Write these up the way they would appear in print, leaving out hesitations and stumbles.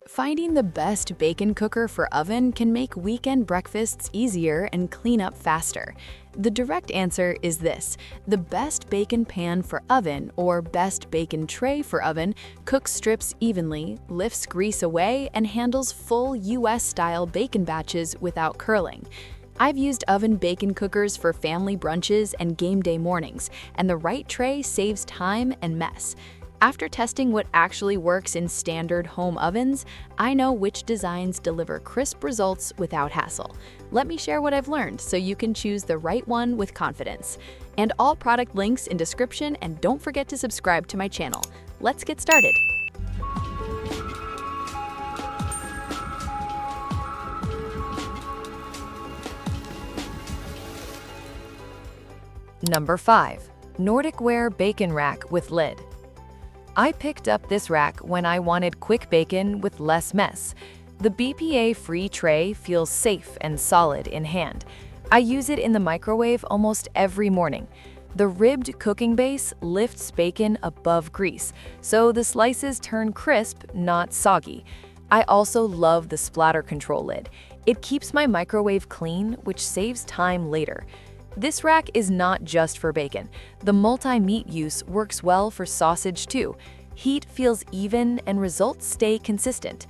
Finding the best bacon cooker for oven can make weekend breakfasts easier and clean up faster. The direct answer is this: the best bacon pan for oven, or best bacon tray for oven, cooks strips evenly, lifts grease away, and handles full US-style bacon batches without curling. I've used oven bacon cookers for family brunches and game day mornings, and the right tray saves time and mess. After testing what actually works in standard home ovens, I know which designs deliver crisp results without hassle. Let me share what I've learned so you can choose the right one with confidence. And all product links in description, and don't forget to subscribe to my channel. Let's get started. Number 5. Nordic Ware Bacon Rack with Lid. I picked up this rack when I wanted quick bacon with less mess. The BPA-free tray feels safe and solid in hand. I use it in the microwave almost every morning. The ribbed cooking base lifts bacon above grease, so the slices turn crisp, not soggy. I also love the splatter control lid. It keeps my microwave clean, which saves time later. This rack is not just for bacon. The multi-meat use works well for sausage too. Heat feels even and results stay consistent.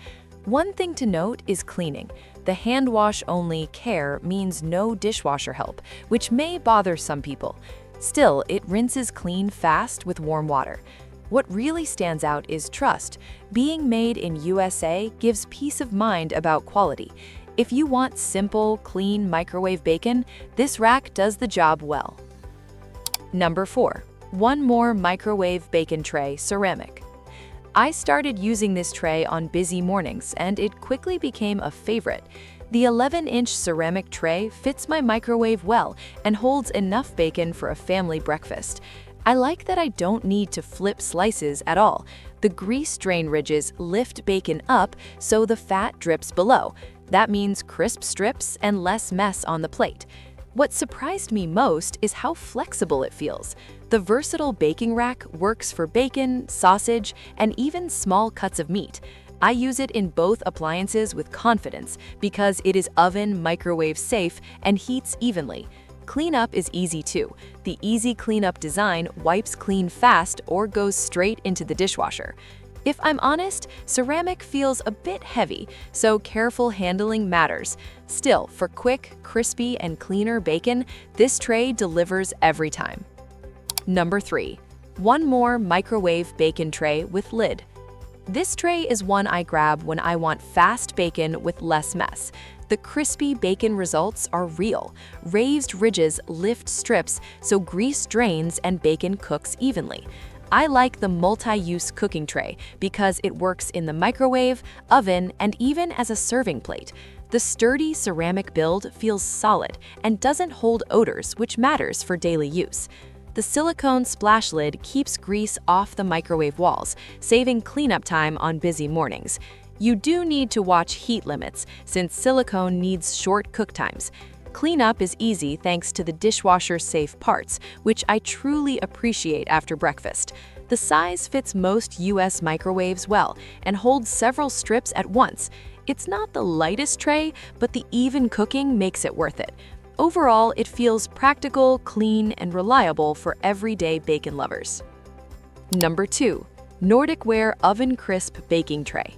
One thing to note is cleaning. The hand wash only care means no dishwasher help, which may bother some people. Still, it rinses clean fast with warm water. What really stands out is trust. Being made in USA gives peace of mind about quality. If you want simple, clean microwave bacon, this rack does the job well. Number 4. ONEMORE Microwave Bacon Tray Ceramic. I started using this tray on busy mornings, and it quickly became a favorite. The 11-inch ceramic tray fits my microwave well and holds enough bacon for a family breakfast. I like that I don't need to flip slices at all. The grease drain ridges lift bacon up so the fat drips below. That means crisp strips and less mess on the plate. What surprised me most is how flexible it feels. The versatile baking rack works for bacon, sausage, and even small cuts of meat. I use it in both appliances with confidence because it is oven microwave safe and heats evenly. Cleanup is easy too. The easy cleanup design wipes clean fast or goes straight into the dishwasher. If I'm honest, ceramic feels a bit heavy, so careful handling matters. Still, for quick, crispy, and cleaner bacon, this tray delivers every time. Number 3. ONEMORE Microwave Bacon Tray with Lid. This tray is one I grab when I want fast bacon with less mess. The crispy bacon results are real. Raised ridges lift strips so grease drains and bacon cooks evenly. I like the multi-use cooking tray because it works in the microwave, oven, and even as a serving plate. The sturdy ceramic build feels solid and doesn't hold odors, which matters for daily use. The silicone splash lid keeps grease off the microwave walls, saving cleanup time on busy mornings. You do need to watch heat limits, since silicone needs short cook times. Cleanup is easy thanks to the dishwasher-safe parts, which I truly appreciate after breakfast. The size fits most US microwaves well and holds several strips at once. It's not the lightest tray, but the even cooking makes it worth it. Overall, it feels practical, clean, and reliable for everyday bacon lovers. Number 2. Nordic Ware Oven Crisp Baking Tray.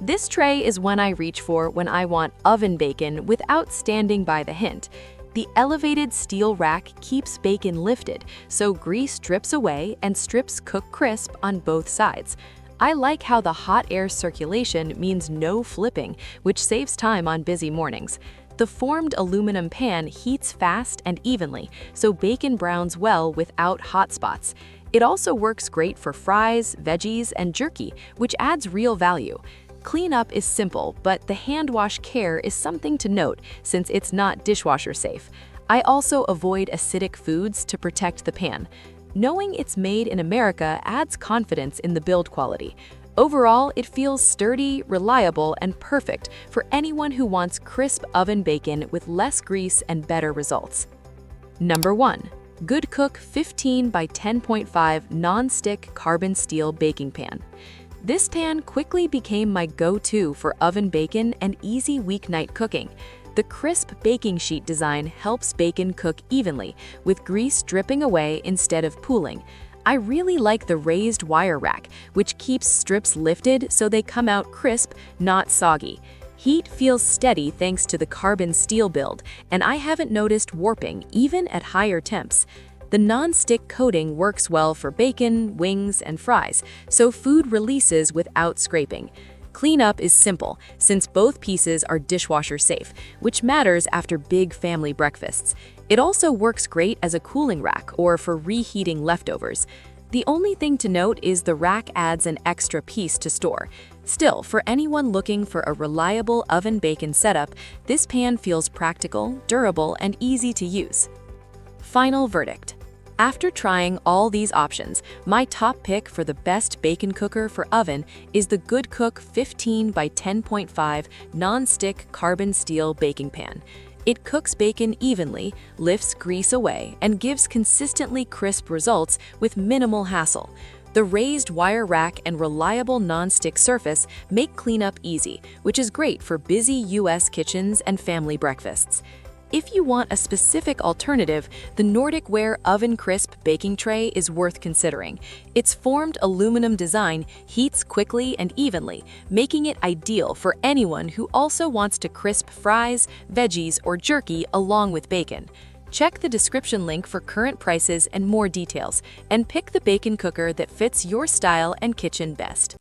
This tray is one I reach for when I want oven bacon without standing by the hint. The elevated steel rack keeps bacon lifted, so grease drips away and strips cook crisp on both sides. I like how the hot air circulation means no flipping, which saves time on busy mornings. The formed aluminum pan heats fast and evenly, so bacon browns well without hot spots. It also works great for fries, veggies, and jerky, which adds real value. Cleanup is simple, but the hand wash care is something to note since it's not dishwasher safe. I also avoid acidic foods to protect the pan. Knowing it's made in America adds confidence in the build quality. Overall, it feels sturdy, reliable, and perfect for anyone who wants crisp oven bacon with less grease and better results. Number 1. GoodCook 15 by 10.5 Non-Stick Carbon Steel Baking Pan. This pan quickly became my go-to for oven bacon and easy weeknight cooking. The crisp baking sheet design helps bacon cook evenly, with grease dripping away instead of pooling. I really like the raised wire rack, which keeps strips lifted so they come out crisp, not soggy. Heat feels steady thanks to the carbon steel build, and I haven't noticed warping even at higher temps. The non-stick coating works well for bacon, wings, and fries, so food releases without scraping. Cleanup is simple, since both pieces are dishwasher safe, which matters after big family breakfasts. It also works great as a cooling rack or for reheating leftovers. The only thing to note is the rack adds an extra piece to store. Still, for anyone looking for a reliable oven bacon setup, this pan feels practical, durable, and easy to use. Final verdict. After trying all these options, my top pick for the best bacon cooker for oven is the GoodCook 15 by 10.5 non-stick carbon steel baking pan. It cooks bacon evenly, lifts grease away, and gives consistently crisp results with minimal hassle. The raised wire rack and reliable non-stick surface make cleanup easy, which is great for busy US kitchens and family breakfasts. If you want a specific alternative, the Nordic Ware Oven Crisp Baking Tray is worth considering. Its formed aluminum design heats quickly and evenly, making it ideal for anyone who also wants to crisp fries, veggies, or jerky along with bacon. Check the description link for current prices and more details, and pick the bacon cooker that fits your style and kitchen best.